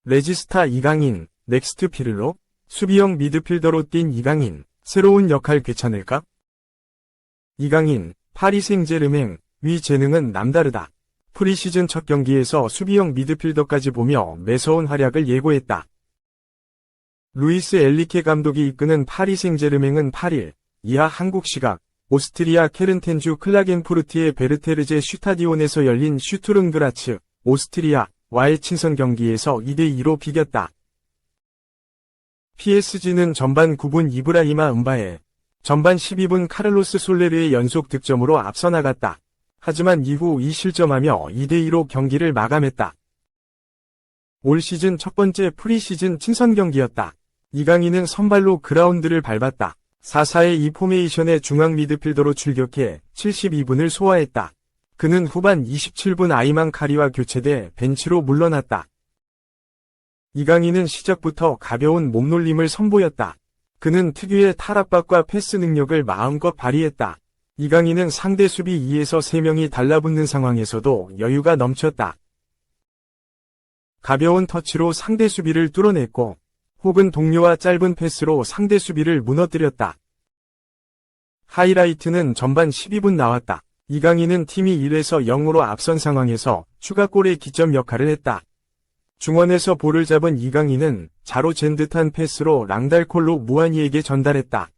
레지스타 이강인, 넥스트 피를로? 수비형 미드필더로 뛴 이강인, 새로운 역할 괜찮을까? 이강인, 파리 생제르맹, 위 재능은 남다르다. 프리시즌 첫 경기에서 수비형 미드필더까지 보며 매서운 활약을 예고했다. 루이스 엘리케 감독이 이끄는 파리 생제르맹은 8일, 이하 한국 시각, 오스트리아 케른텐주 클라겐푸르트의 베르테르제 슈타디온에서 열린 슈투른그라츠, 오스트리아와의 친선 경기에서 2대2로 비겼다. PSG는 전반 9분 이브라히마 은바에, 전반 12분 카를로스 솔레르의 연속 득점으로 앞서 나갔다. 하지만 이후 2실점하며 2대2로 경기를 마감했다. 올 시즌 첫 번째 프리시즌 친선 경기였다. 이강인은 선발로 그라운드를 밟았다. 4-4-2 포메이션의 중앙 미드필더로 출격해 72분을 소화했다. 그는 후반 27분 아이만 카리와 교체돼 벤치로 물러났다. 이강인은 시작부터 가벼운 몸놀림을 선보였다. 그는 특유의 탈압박과 패스 능력을 마음껏 발휘했다. 이강인은 상대 수비 2에서 3명이 달라붙는 상황에서도 여유가 넘쳤다. 가벼운 터치로 상대 수비를 뚫어냈고, 혹은 동료와 짧은 패스로 상대 수비를 무너뜨렸다. 하이라이트는 전반 12분 나왔다. 이강인은 팀이 1에서 0으로 앞선 상황에서 추가골의 기점 역할을 했다. 중원에서 볼을 잡은 이강인은 자로 잰 듯한 패스로 랑달콜로 무한이에게 전달했다.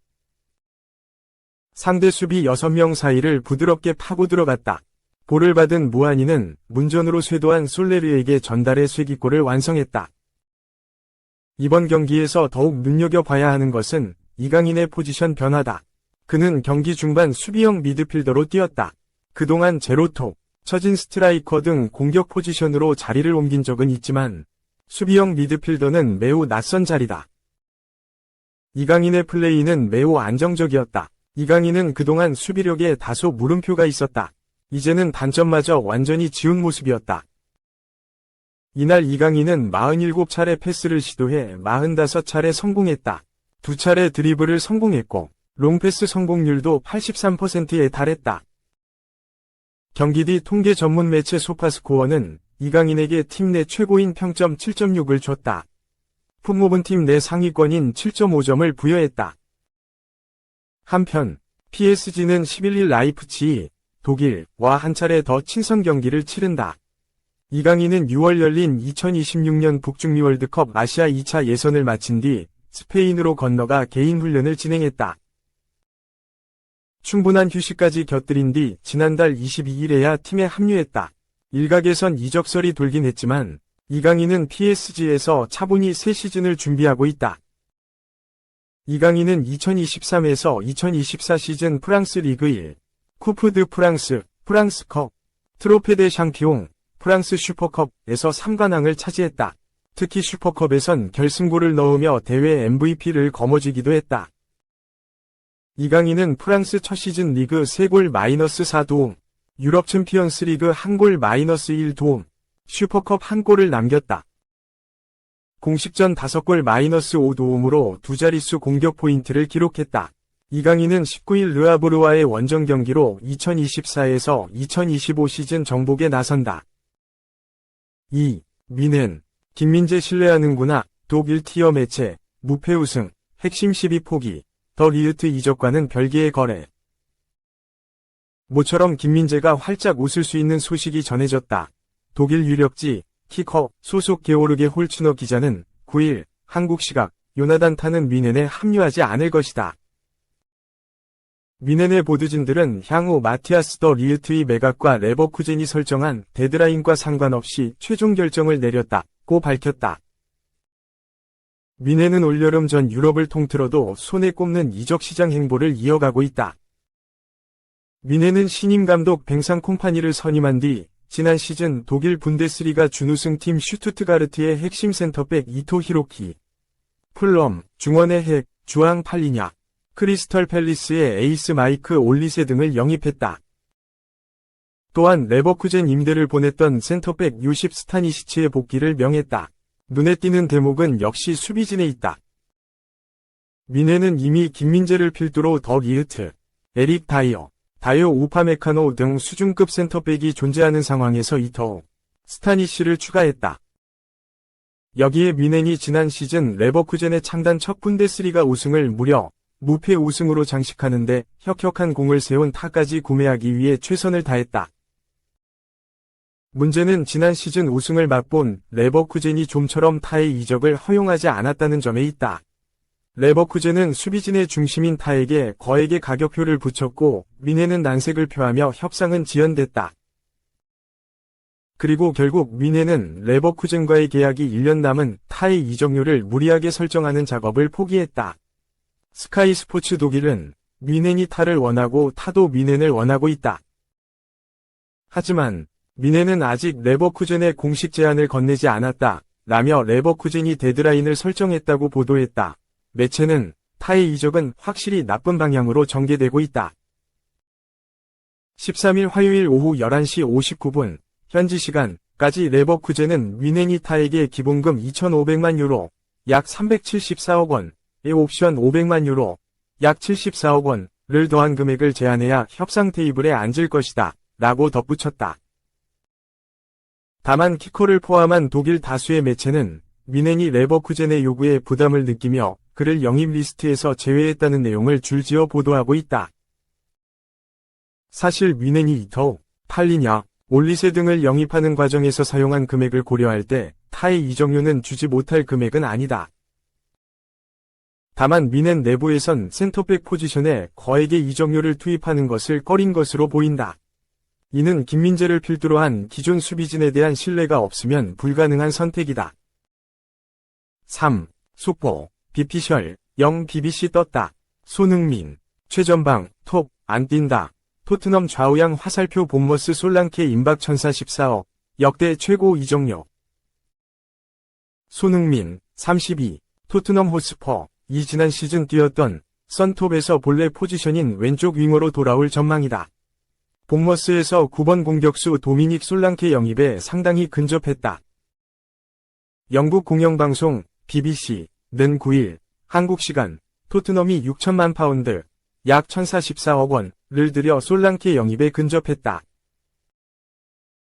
상대 수비 6명 사이를 부드럽게 파고 들어갔다. 볼을 받은 무한이는 문전으로 쇄도한 솔레르에게 전달해 쐐기골을 완성했다. 이번 경기에서 더욱 눈여겨봐야 하는 것은 이강인의 포지션 변화다. 그는 경기 중반 수비형 미드필더로 뛰었다. 그동안 제로톱, 처진 스트라이커 등 공격 포지션으로 자리를 옮긴 적은 있지만 수비형 미드필더는 매우 낯선 자리다. 이강인의 플레이는 매우 안정적이었다. 이강인은 그동안 수비력에 다소 물음표가 있었다. 이제는 단점마저 완전히 지운 모습이었다. 이날 이강인은 47차례 패스를 시도해 45차례 성공했다. 2차례 드리블을 성공했고 롱패스 성공률도 83%에 달했다. 경기 뒤 통계 전문 매체 소파스코어는 이강인에게 팀 내 최고인 평점 7.6을 줬다. 풋모븐 팀 내 상위권인 7.5점을 부여했다. 한편 PSG는 11일 라이프치히, 독일과 한 차례 더 친선 경기를 치른다. 이강인은 6월 열린 2026년 북중미 월드컵 아시아 2차 예선을 마친 뒤 스페인으로 건너가 개인 훈련을 진행했다. 충분한 휴식까지 곁들인 뒤 지난달 22일에야 팀에 합류했다. 일각에선 이적설이 돌긴 했지만 이강인은 PSG에서 차분히 새 시즌을 준비하고 있다. 이강인은 2023에서 2024 시즌 프랑스 리그 1, 쿠프 드 프랑스, 프랑스컵, 트로페 데 샹피옹, 프랑스 슈퍼컵에서 3관왕을 차지했다. 특히 슈퍼컵에선 결승골을 넣으며 대회 MVP를 거머쥐기도 했다. 이강인은 프랑스 첫 시즌 리그 3골 -4도움, 유럽 챔피언스 리그 1골 -1도움, 슈퍼컵 1골을 남겼다. 공식전 5골 -5도움으로 두 자릿수 공격 포인트를 기록했다. 이강인은 19일 르아브르와의 원정 경기로 2024에서 2025 시즌 정복에 나선다. 2. 미넨, 김민재 신뢰하는구나. 독일 티어 매체, 무패 우승, 핵심 12 포기, 더 리흐트 이적과는 별개의 거래. 모처럼 김민재가 활짝 웃을 수 있는 소식이 전해졌다. 독일 유력지, 키커 소속 게오르게 홀츠너 기자는 9일, 한국 시각, 요나단 타는 미넨에 합류하지 않을 것이다. 미넨의 보드진들은 향후 마티아스 더 리흐트의 매각과 레버쿠젠이 설정한 데드라인과 상관없이 최종 결정을 내렸다고 밝혔다. 미넨은 올여름 전 유럽을 통틀어도 손에 꼽는 이적 시장 행보를 이어가고 있다. 미넨은 신임 감독 뱅상 콤파니를 선임한 뒤 지난 시즌 독일 분데스리가 준우승팀 슈투트가르트의 핵심 센터백 이토 히로키, 풀럼, 중원의 핵, 주앙 팔리냐, 크리스털 팰리스의 에이스 마이크 올리세 등을 영입했다. 또한 레버쿠젠 임대를 보냈던 센터백 요십 스타니시치의 복귀를 명했다. 눈에 띄는 대목은 역시 수비진에 있다. 미넨은 이미 김민재를 필두로 더 리흐트, 에릭 다이어, 다요 우파메카노 등 수준급 센터백이 존재하는 상황에서 이터 스타니시를 추가했다. 여기에 뮌헨이 지난 시즌 레버쿠젠의 창단 첫 분데스리가 우승을 무려 무패 우승으로 장식하는데 혁혁한 공을 세운 타까지 구매하기 위해 최선을 다했다. 문제는 지난 시즌 우승을 맛본 레버쿠젠이 좀처럼 타의 이적을 허용하지 않았다는 점에 있다. 레버쿠젠은 수비진의 중심인 타에게 거액의 가격표를 붙였고 뮌헨은 난색을 표하며 협상은 지연됐다. 그리고 결국 뮌헨은 레버쿠젠과의 계약이 1년 남은 타의 이적료를 무리하게 설정하는 작업을 포기했다. 스카이 스포츠 독일은 뮌헨이 타를 원하고 타도 뮌헨을 원하고 있다. 하지만 뮌헨은 아직 레버쿠젠에 공식 제안을 건네지 않았다 라며 레버쿠젠이 데드라인을 설정했다고 보도했다. 매체는 타의 이적은 확실히 나쁜 방향으로 전개되고 있다. 13일 화요일 오후 11시 59분 현지 시간까지 레버쿠젠은 뮌헨이 타에게 기본금 2,500만 유로, 약 374억 원의 옵션 500만 유로, 약 74억 원을 더한 금액을 제안해야 협상 테이블에 앉을 것이다 라고 덧붙였다. 다만 키커를 포함한 독일 다수의 매체는 뮌헨이 레버쿠젠의 요구에 부담을 느끼며 그를 영입 리스트에서 제외했다는 내용을 줄지어 보도하고 있다. 사실 뮌헨이 이터, 팔리냐, 올리세 등을 영입하는 과정에서 사용한 금액을 고려할 때 타의 이적료는 주지 못할 금액은 아니다. 다만 뮌헨 내부에선 센터백 포지션에 거액의 이적료를 투입하는 것을 꺼린 것으로 보인다. 이는 김민재를 필두로 한 기존 수비진에 대한 신뢰가 없으면 불가능한 선택이다. 3. 속보, 비피셜, 0 BBC 떴다. 손흥민, 최전방, 톱, 안 뛴다. 토트넘 좌우양 화살표 본머스 솔랑케 임박 1,014억, 역대 최고 이적료. 손흥민, 32, 토트넘 호스퍼, 이 지난 시즌 뛰었던 썬톱에서 본래 포지션인 왼쪽 윙어로 돌아올 전망이다. 본머스에서 9번 공격수 도미닉 솔랑케 영입에 상당히 근접했다. 영국 공영방송 BBC는 9일 한국 시간 토트넘이 6천만 파운드, 약 1,014억 원을 들여 솔랑케 영입에 근접했다.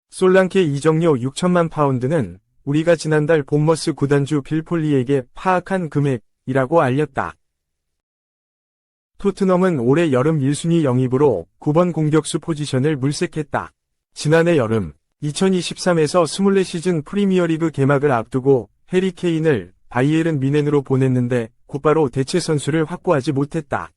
솔랑케 이적료 6천만 파운드는 우리가 지난달 본머스 구단주 빌 폴리에게 파악한 금액이라고 알렸다. 토트넘은 올해 여름 1순위 영입으로 9번 공격수 포지션을 물색했다. 지난해 여름 2023에서 24시즌 프리미어리그 개막을 앞두고 해리 케인을 바이에른 뮌헨으로 보냈는데 곧바로 대체 선수를 확보하지 못했다.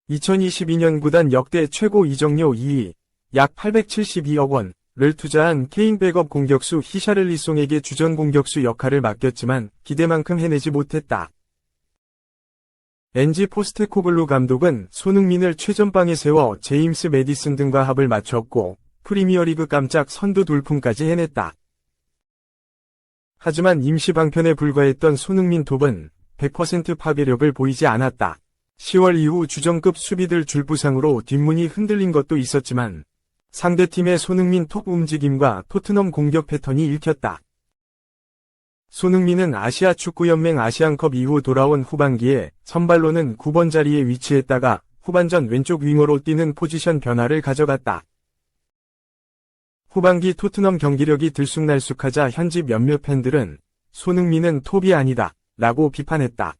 2022년 구단 역대 최고 이적료 2위, 약 872억 원을 투자한 케인 백업 공격수 히샤를리송에게 주전 공격수 역할을 맡겼지만 기대만큼 해내지 못했다. 엔지 포스테코글루 감독은 손흥민을 최전방에 세워 제임스 매디슨 등과 합을 맞췄고 프리미어리그 깜짝 선두 돌풍까지 해냈다. 하지만 임시 방편에 불과했던 손흥민 톱은 100% 파괴력을 보이지 않았다. 10월 이후 주전급 수비들 줄부상으로 뒷문이 흔들린 것도 있었지만 상대팀의 손흥민 톱 움직임과 토트넘 공격 패턴이 읽혔다. 손흥민은 아시아 축구연맹 아시안컵 이후 돌아온 후반기에 선발로는 9번 자리에 위치했다가 후반전 왼쪽 윙어로 뛰는 포지션 변화를 가져갔다. 후반기 토트넘 경기력이 들쑥날쑥하자 현지 몇몇 팬들은 손흥민은 톱이 아니다 라고 비판했다.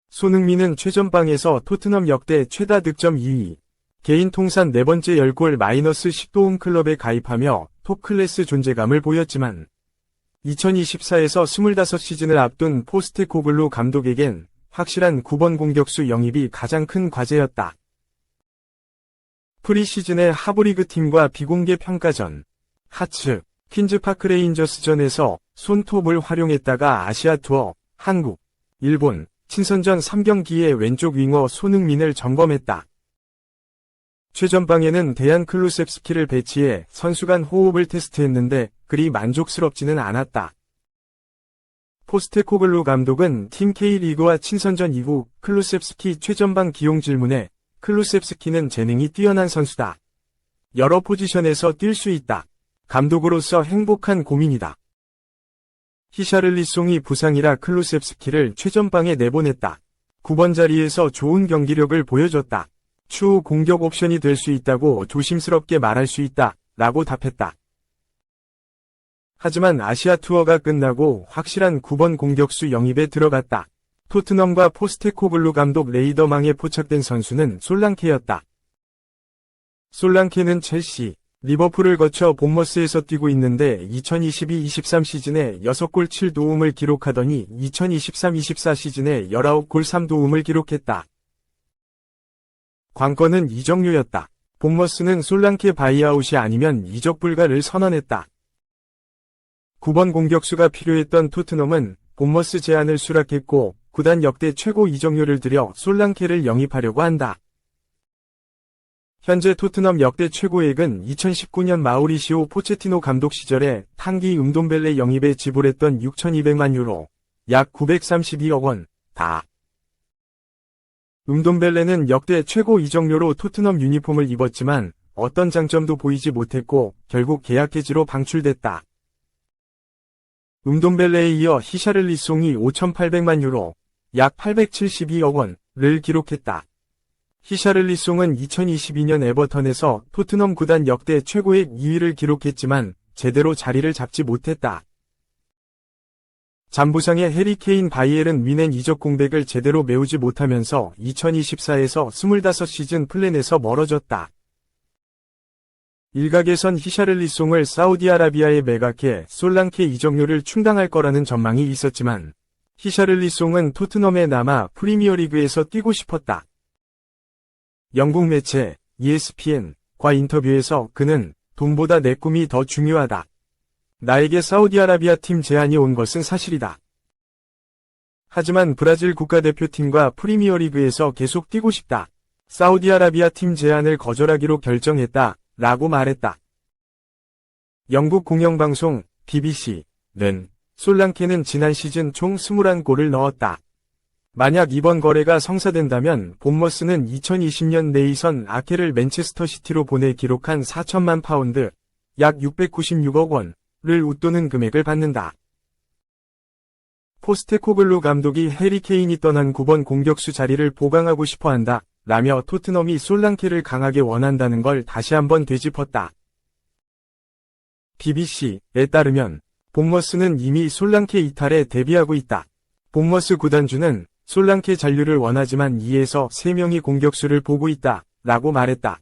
손흥민은 최전방에서 토트넘 역대 최다 득점 2위, 개인 통산 4번째 10골 -10도움 클럽에 가입하며 톱 클래스 존재감을 보였지만 2024에서 25시즌을 앞둔 포스테코글루 감독에겐 확실한 9번 공격수 영입이 가장 큰 과제였다. 프리시즌의 하브리그 팀과 비공개 평가전, 하츠, 퀸즈파크 레인저스전에서 손톱을 활용했다가 아시아 투어, 한국, 일본, 친선전 3경기에 왼쪽 윙어 손흥민을 점검했다. 최전방에는 데얀 클루셉스키를 배치해 선수 간 호흡을 테스트했는데 그리 만족스럽지는 않았다. 포스테코글루 감독은 팀 K리그와 친선전 이후 클루셉스키 최전방 기용 질문에 클루셉스키는 재능이 뛰어난 선수다. 여러 포지션에서 뛸 수 있다. 감독으로서 행복한 고민이다. 히샤를리송이 부상이라 클루셉스키를 최전방에 내보냈다. 9번 자리에서 좋은 경기력을 보여줬다. 추후 공격 옵션이 될 수 있다고 조심스럽게 말할 수 있다, 라고 답했다. 하지만 아시아 투어가 끝나고 확실한 9번 공격수 영입에 들어갔다. 토트넘과 포스테코글루 감독 레이더망에 포착된 선수는 솔랑케였다. 솔랑케는 첼시, 리버풀을 거쳐 본머스에서 뛰고 있는데 2022-23 시즌에 6골 7도움을 기록하더니 2023-24 시즌에 19골 3도움을 기록했다. 관건은 이적료였다. 본머스는 솔랑케 바이아웃이 아니면 이적 불가를 선언했다. 9번 공격수가 필요했던 토트넘은 본머스 제안을 수락했고 구단 역대 최고 이적료를 들여 솔랑케를 영입하려고 한다. 현재 토트넘 역대 최고액은 2019년 마우리시오 포체티노 감독 시절에 탕기 음돈벨레 영입에 지불했던 6,200만 유로, 약 932억 원, 다. 음돈벨레는 역대 최고 이적료로 토트넘 유니폼을 입었지만 어떤 장점도 보이지 못했고 결국 계약 해지로 방출됐다. 음돈벨레에 이어 히샤를리송이 5,800만 유로, 약 872억 원을 기록했다. 히샤를리송은 2022년 에버턴에서 토트넘 구단 역대 최고액 2위를 기록했지만 제대로 자리를 잡지 못했다. 잠부상의 해리케인 바이엘은 미넨 이적 공백을 제대로 메우지 못하면서 2024에서 25시즌 플랜에서 멀어졌다. 일각에선 히샤를리송을 사우디아라비아에 매각해 솔랑케 이적료를 충당할 거라는 전망이 있었지만 히샤를리송은 토트넘에 남아 프리미어리그에서 뛰고 싶었다. 영국 매체 ESPN과 인터뷰에서 그는 돈보다 내 꿈이 더 중요하다. 나에게 사우디아라비아 팀 제안이 온 것은 사실이다. 하지만 브라질 국가대표팀과 프리미어리그에서 계속 뛰고 싶다. 사우디아라비아 팀 제안을 거절하기로 결정했다. 라고 말했다. 영국 공영방송 BBC는 솔랑케는 지난 시즌 총 21골을 넣었다. 만약 이번 거래가 성사된다면 본머스는 2020년 네이선 아케를 맨체스터 시티로 보내 기록한 4천만 파운드, 약 696억 원을 웃도는 금액을 받는다. 포스테코글루 감독이 해리케인이 떠난 9번 공격수 자리를 보강하고 싶어한다. 라며 토트넘이 솔랑케를 강하게 원한다는 걸 다시 한번 되짚었다. BBC에 따르면 본머스는 이미 솔랑케 이탈에 대비하고 있다. 본머스 구단주는 솔랑케 잔류를 원하지만 2에서 3명이 공격수를 보고 있다. 라고 말했다.